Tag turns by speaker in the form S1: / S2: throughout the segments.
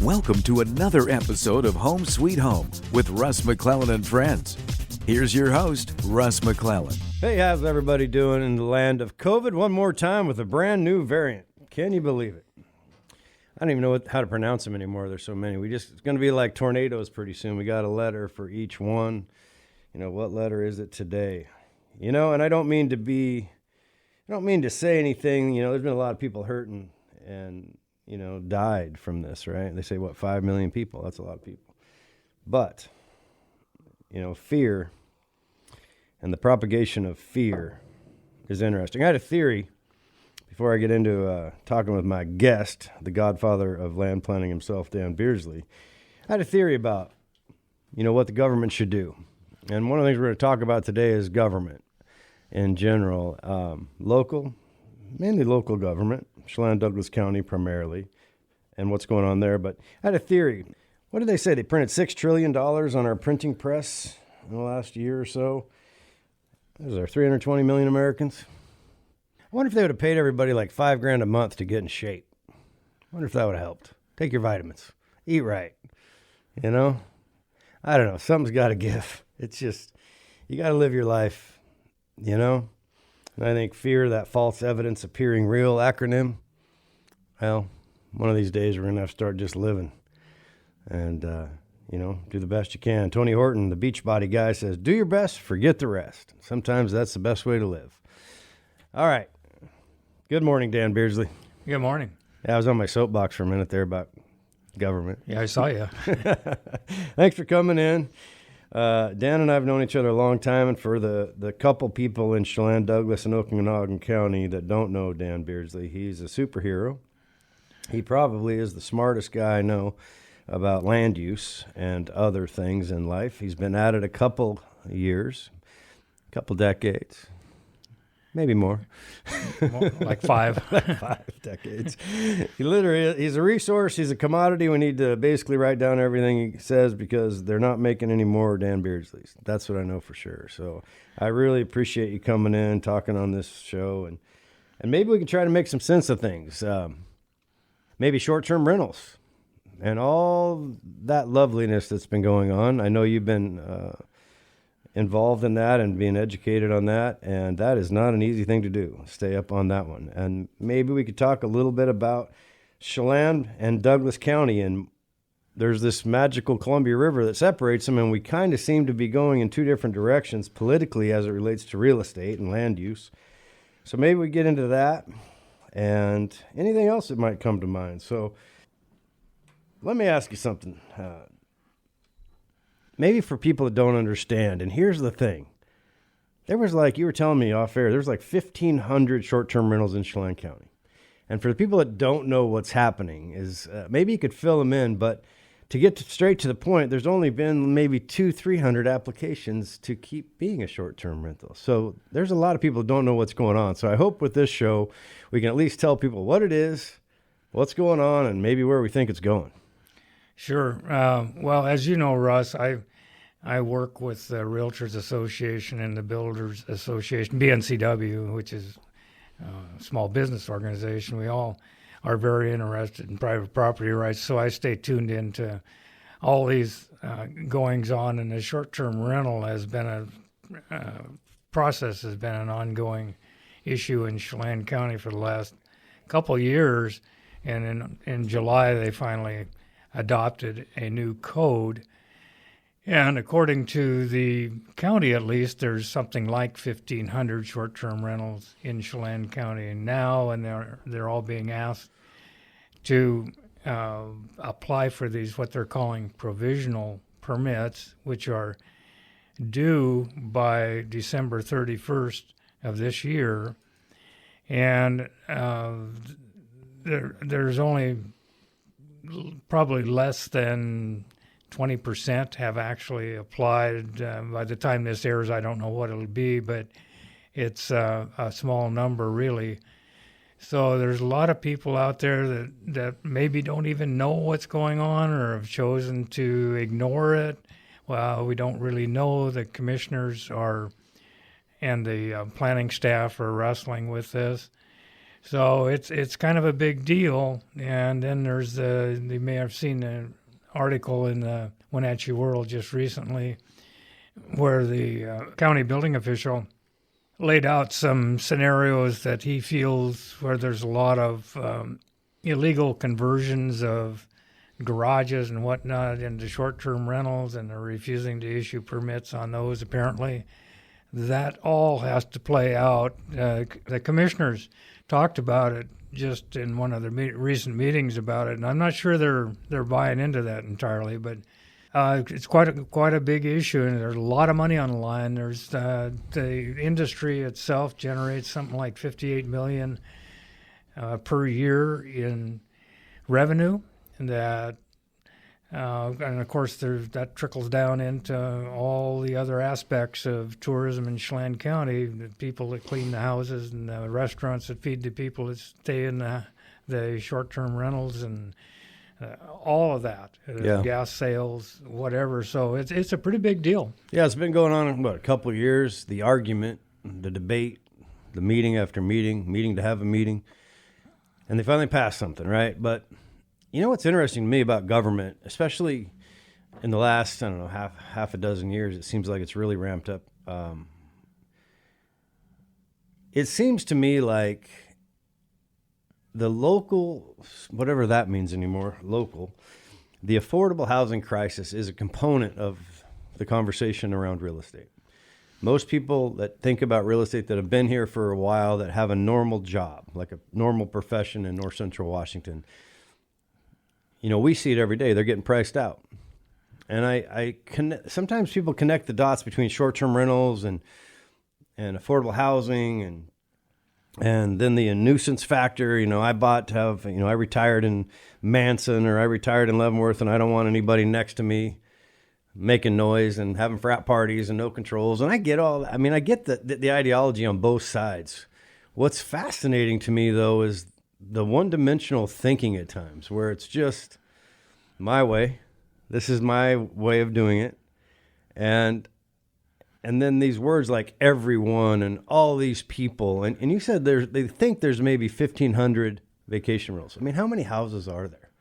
S1: Welcome to another episode of Home Sweet Home with Russ McClellan and Friends. Here's your host, Russ McClellan.
S2: Hey, how's everybody doing in the land of COVID? One more time with a brand new variant. Can you believe it? I don't even know how to pronounce them anymore. There's so many. It's going to be like tornadoes pretty soon. We got a letter for each one. You know, what letter is it today? You know, and I don't mean to say anything. You know, there's been a lot of people hurting and, you know, died from this, right? They say, 5 million people? That's a lot of people. But, you know, fear and the propagation of fear is interesting. I had a theory before I get into talking with my guest, the godfather of land planning himself, Dan Beardslee. I had a theory about, you know, what the government should do. And one of the things we're going to talk about today is government in general. Mainly local government, Chelan, Douglas County primarily, and what's going on there. But I had a theory. What did they say? They printed $6 trillion on our printing press in the last year or so. Is there 320 million Americans? I wonder if they would have paid everybody like $5,000 a month to get in shape. I wonder if that would have helped. Take your vitamins. Eat right. You know? I don't know. Something's got to give. It's just, you got to live your life, you know? And I think fear, that false evidence appearing real acronym, well, one of these days we're going to have to start just living and, you know, do the best you can. Tony Horton, the Beachbody guy, says, do your best, forget the rest. Sometimes that's the best way to live. All right. Good morning, Dan Beardslee.
S3: Good morning.
S2: Yeah, I was on my soapbox for a minute there about government.
S3: Yeah, I saw you.
S2: Thanks for coming in. Dan and I have known each other a long time, and for the couple people in Chelan, Douglas, and Okanagan County that don't know Dan Beardslee, he's a superhero. He probably is the smartest guy I know about land use and other things in life. He's been at it a couple years, a couple decades. Maybe more.
S3: Like 5.
S2: Like 5 decades. He's a resource. He's a commodity. We need to basically write down everything he says because they're not making any more Dan Beardsleys. That's what I know for sure. So I really appreciate you coming in, talking on this show, and maybe we can try to make some sense of things. Maybe short-term rentals and all that loveliness that's been going on. I know you've been involved in that and being educated on that, and that is not an easy thing to do. Stay up on that one. And maybe we could talk a little bit about Chelan and Douglas County, and there's this magical Columbia River that separates them, and we kind of seem to be going in two different directions politically as it relates to real estate and land use. So maybe we get into that and anything else that might come to mind. So let me ask you something. Maybe for people that don't understand, and here's the thing. There was you were telling me off air, there's 1,500 short-term rentals in Chelan County. And for the people that don't know what's happening is maybe you could fill them in, but to get straight to the point, there's only been maybe 200-300 applications to keep being a short-term rental. So there's a lot of people that don't know what's going on. So I hope with this show, we can at least tell people what it is, what's going on, and maybe where we think it's going.
S3: Sure. Well, as you know, Russ, I work with the Realtors Association and the Builders Association, BNCW, which is a small business organization. We all are very interested in private property rights, so I stay tuned into all these goings-on, and the short-term rental has been process has been an ongoing issue in Chelan County for the last couple of years, and in July they finally adopted a new code. And according to the county, at least, there's something like 1,500 short-term rentals in Chelan County now, and they're all being asked to apply for these, what they're calling provisional permits, which are due by December 31st of this year. And there's only probably less than 20% have actually applied. By the time this airs, I don't know what it'll be, but it's a small number, really. So there's a lot of people out there that maybe don't even know what's going on or have chosen to ignore it. Well, we don't really know. The commissioners and the planning staff are wrestling with this. So it's kind of a big deal. And then there's you may have seen an article in the Wenatchee World just recently where the county building official laid out some scenarios that he feels where there's a lot of illegal conversions of garages and whatnot into short-term rentals, and they're refusing to issue permits on those apparently. That all has to play out. The commissioners talked about it just in one of the recent meetings about it, and I'm not sure they're buying into that entirely, but it's quite a big issue, and there's a lot of money on the line. There's the industry itself generates something like $58 million per year in revenue, and of course that trickles down into all the other aspects of tourism in Chelan County, the people that clean the houses and the restaurants that feed the people that stay in the short-term rentals, and all of that, gas sales, whatever. So it's a pretty big deal.
S2: Yeah, it's been going on, a couple of years, the argument, the debate, the meeting after meeting to have a meeting, and they finally passed something, right? But you know what's interesting to me about government, especially in the last, I don't know, half a dozen years, it seems like it's really ramped up. It seems to me like the local, whatever that means anymore, the affordable housing crisis is a component of the conversation around real estate. Most people that think about real estate that have been here for a while, that have a normal job, like a normal profession in North Central Washington, we see it every day. They're getting priced out. And sometimes people connect the dots between short-term rentals and affordable housing and then the nuisance factor. I retired in Manson, or I retired in Leavenworth, and I don't want anybody next to me making noise and having frat parties and no controls. And I get I get the ideology on both sides. What's fascinating to me, though, is the one-dimensional thinking at times, where it's just my way. This is my way of doing it. And then these words like everyone and all these people. And you said they think there's maybe 1,500 vacation rentals. I mean, how many houses are there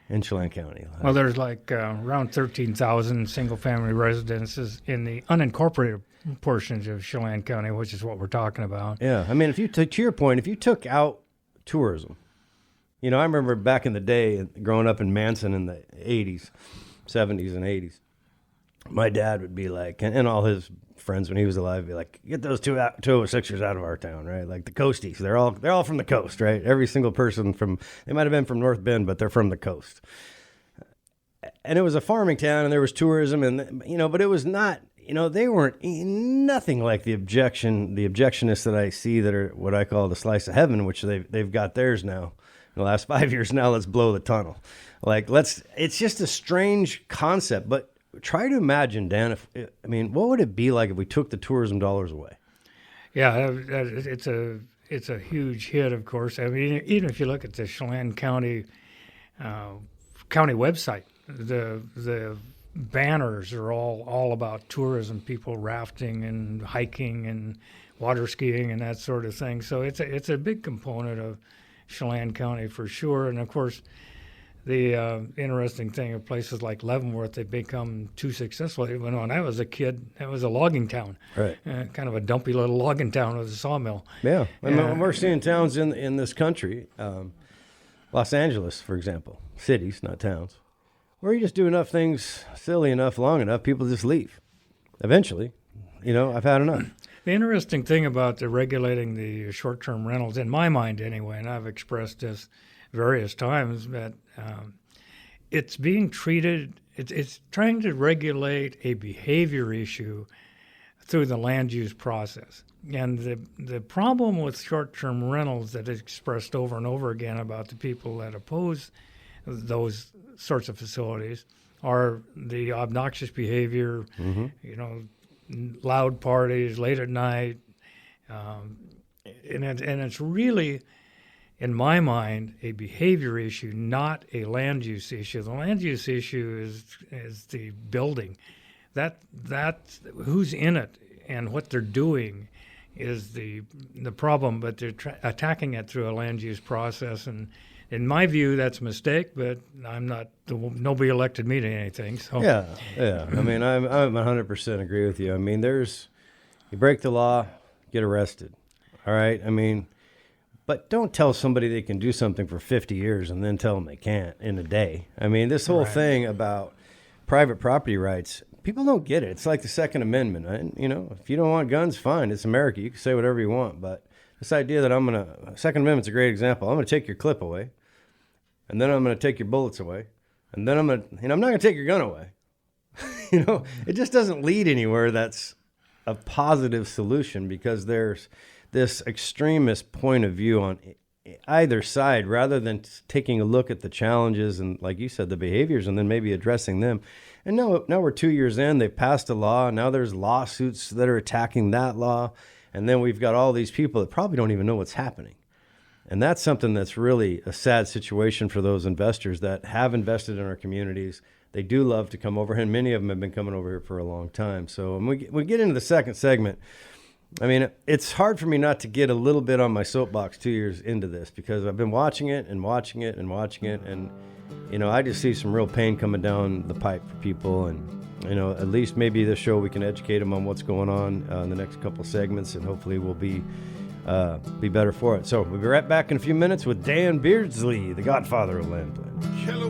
S2: in Chelan County?
S3: Well, there's like around 13,000 single-family residences in the unincorporated portions of Chelan County, which is what we're talking about.
S2: Yeah. I mean, to your point, if you took out tourism, I remember back in the day, growing up in Manson in the 80s, 70s and 80s, my dad would be like, and all his friends when he was alive, be like, get those 206ers out of our town, right? Like the coasties. They're all from the coast, right? Every single person they might have been from North Bend, but they're from the coast. And it was a farming town, and there was tourism, and but it was not, they weren't nothing like the objectionists that I see that are what I call the slice of heaven, which they've got theirs now. In the last 5 years now, let's blow the tunnel. It's just a strange concept, but try to imagine, Dan, what would it be like if we took the tourism dollars away?
S3: Yeah, it's a huge hit, of course. I mean, even if you look at the Chelan County website, the banners are all about tourism, people rafting and hiking and water skiing and that sort of thing. So it's a big component of Chelan County for sure. And of course, the interesting thing of places like Leavenworth, they've become too successful. When I was a kid, that was a logging town,
S2: right?
S3: Kind of a dumpy little logging town with a sawmill.
S2: Yeah, and we're seeing towns in this country, Los Angeles, for example, cities, not towns, where you just do enough things silly enough, long enough, people just leave. Eventually, I've had enough.
S3: The interesting thing about the regulating the short-term rentals, in my mind anyway, and I've expressed this various times, that it's being treated, it's trying to regulate a behavior issue through the land use process. And the problem with short-term rentals that is expressed over and over again about the people that oppose those sorts of facilities are the obnoxious behavior, loud parties late at night, and it's really, in my mind, a behavior issue, not a land use issue. The land use issue is the building, that who's in it and what they're doing, is the problem, but they're attacking it through a land use process. And in my view, that's a mistake, but nobody elected me to anything. So
S2: Yeah. I mean, I'm 100% agree with you. I mean, you break the law, get arrested. All right. I mean, but don't tell somebody they can do something for 50 years and then tell them they can't in a day. I mean, this whole thing about private property rights, people don't get it. It's like the Second Amendment. And, if you don't want guns, fine. It's America. You can say whatever you want. But this idea that Second Amendment's a great example. I'm going to take your clip away, and then I'm going to take your bullets away, and then I'm not going to take your gun away. It just doesn't lead anywhere. That's a positive solution, because there's this extremist point of view on either side, rather than taking a look at the challenges and, like you said, the behaviors, and then maybe addressing them. And now we're 2 years in, they've passed a law. Now there's lawsuits that are attacking that law. And then we've got all these people that probably don't even know what's happening. And that's something that's really a sad situation for those investors that have invested in our communities. They do love to come over, and many of them have been coming over here for a long time. So when we get into the second segment, I mean, it's hard for me not to get a little bit on my soapbox 2 years into this, because I've been watching it. And, I just see some real pain coming down the pipe for people. And, at least maybe this show, we can educate them on what's going on in the next couple segments, and hopefully we'll be better for it. So we'll be right back in a few minutes with Dan Beardslee, the godfather of land planning.
S4: Keller